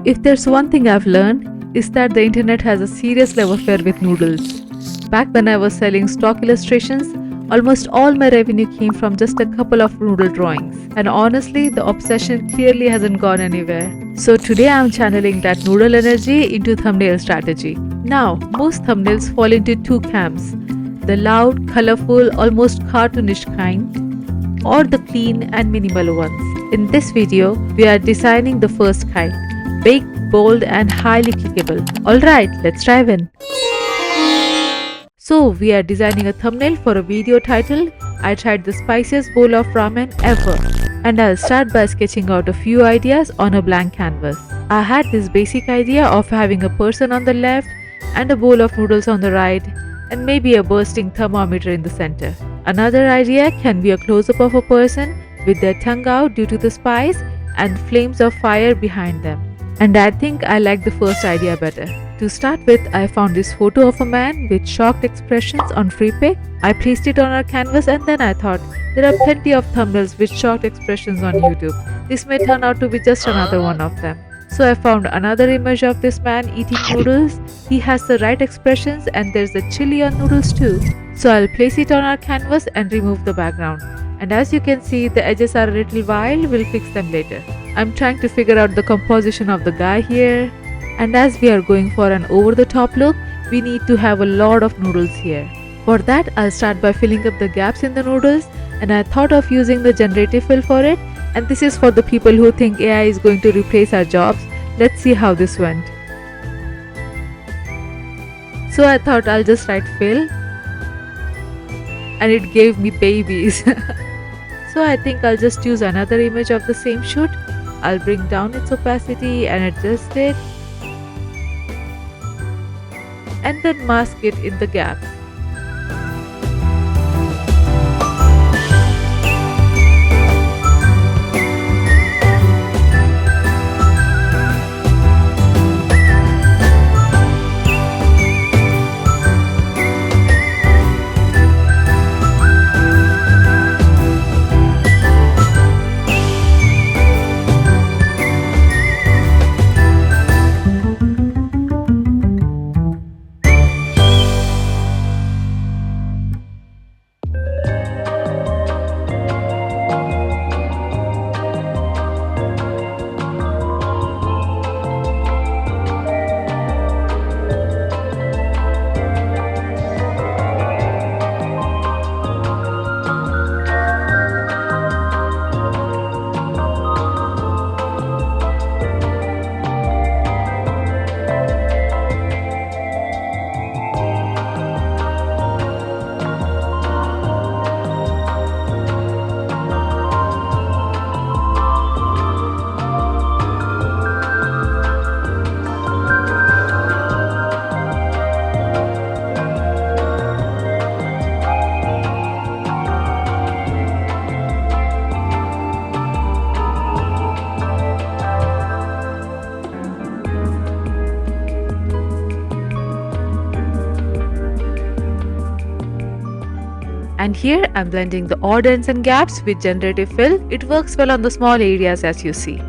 If there's one thing I've learned, is that the internet has a serious love affair with noodles. Back when I was selling stock illustrations, almost all my revenue came from just a couple of noodle drawings. And honestly, the obsession clearly hasn't gone anywhere. So today I'm channeling that noodle energy into thumbnail strategy. Now, most thumbnails fall into two camps: the loud, colorful, almost cartoonish kind, or the clean and minimal ones. In this video, we are designing the first kind: big, bold, and highly clickable. Alright, let's dive in. So, we are designing a thumbnail for a video titled "I tried the spiciest bowl of ramen ever." And I'll start by sketching out a few ideas on a blank canvas. I had this basic idea of having a person on the left and a bowl of noodles on the right, and maybe a bursting thermometer in the center. Another idea can be a close-up of a person with their tongue out due to the spice and flames of fire behind them. And I think I like the first idea better. To start with, I found this photo of a man with shocked expressions on FreePic. I placed it on our canvas and then I thought, there are plenty of thumbnails with shocked expressions on YouTube. This may turn out to be just another one of them. So I found another image of this man eating noodles. He has the right expressions and there's a chili on noodles too. So I'll place it on our canvas and remove the background. And as you can see, the edges are a little wild. We'll fix them later. I'm trying to figure out the composition of the guy here. And as we are going for an over-the-top look, we need to have a lot of noodles here. For that, I'll start by filling up the gaps in the noodles, and I thought of using the generative fill for it. And this is for the people who think AI is going to replace our jobs. Let's see how this went. So I thought I'll just write fill, and it gave me babies. So I think I'll just use another image of the same shoot. I'll bring down its opacity and adjust it, and then mask it in the gaps. And here I'm blending the odd ends and gaps with generative fill. It works well on the small areas as you see.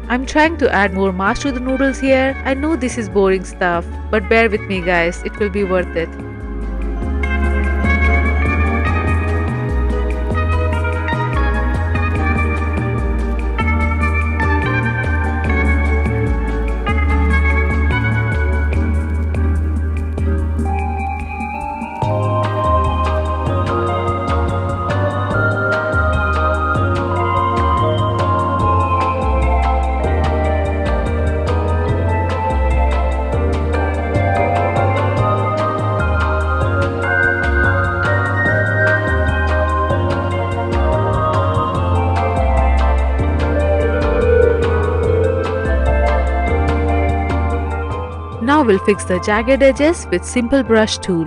I'm trying to add more mash to the noodles here. I know this is boring stuff, but bear with me guys, it will be worth it. Now we'll fix the jagged edges with simple brush tool.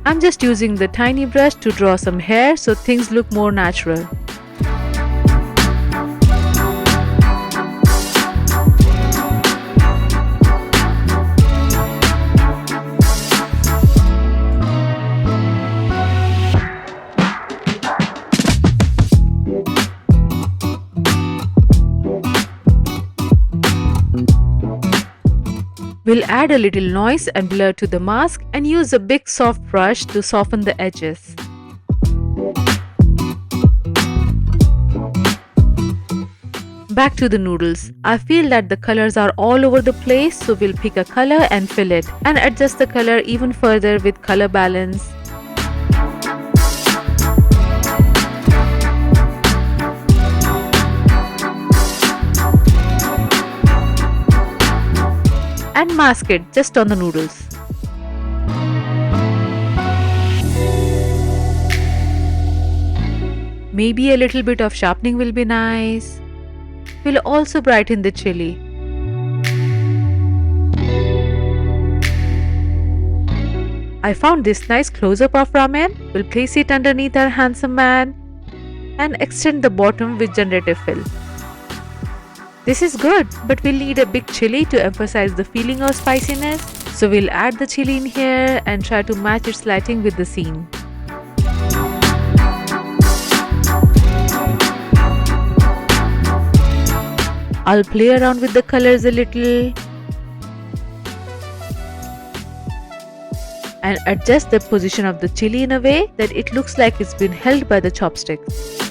I'm just using the tiny brush to draw some hair so things look more natural. We'll add a little noise and blur to the mask and use a big soft brush to soften the edges. Back to the noodles. I feel that the colors are all over the place, so we'll pick a color and fill it and adjust the color even further with color balance. And mask it just on the noodles. Maybe a little bit of sharpening will be nice. We'll also brighten the chili. I found this nice close-up of ramen. We'll place it underneath our handsome man and extend the bottom with generative fill. This is good, but we'll need a big chili to emphasize the feeling of spiciness. So we'll add the chili in here and try to match its lighting with the scene. I'll play around with the colors a little and adjust the position of the chili in a way that it looks like it's been held by the chopsticks.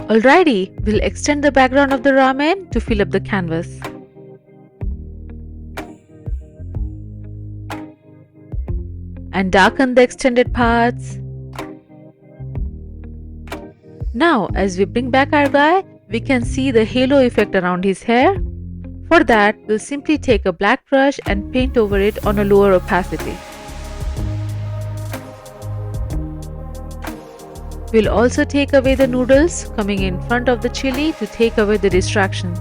Alrighty, we'll extend the background of the ramen to fill up the canvas. And darken the extended parts. Now, as we bring back our guy, we can see the halo effect around his hair. For that, we'll simply take a black brush and paint over it on a lower opacity. We'll also take away the noodles coming in front of the chili to take away the distraction.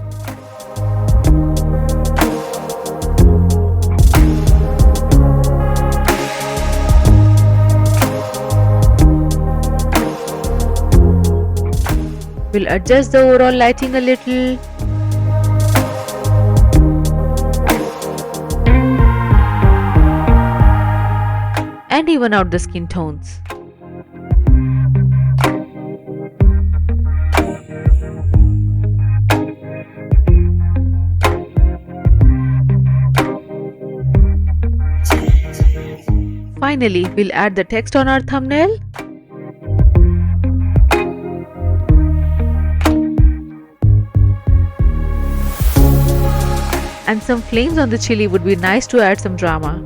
We'll adjust the overall lighting a little. And even out the skin tones. Finally, we'll add the text on our thumbnail. And some flames on the chili would be nice to add some drama.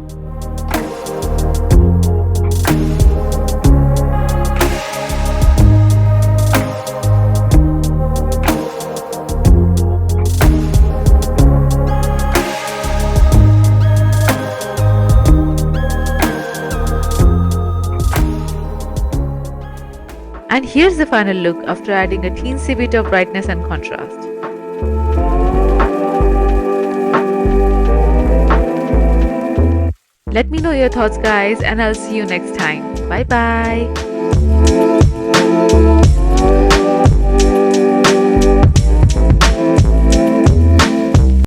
And here's the final look after adding a teensy bit of brightness and contrast. Let me know your thoughts, guys, and I'll see you next time. Bye bye.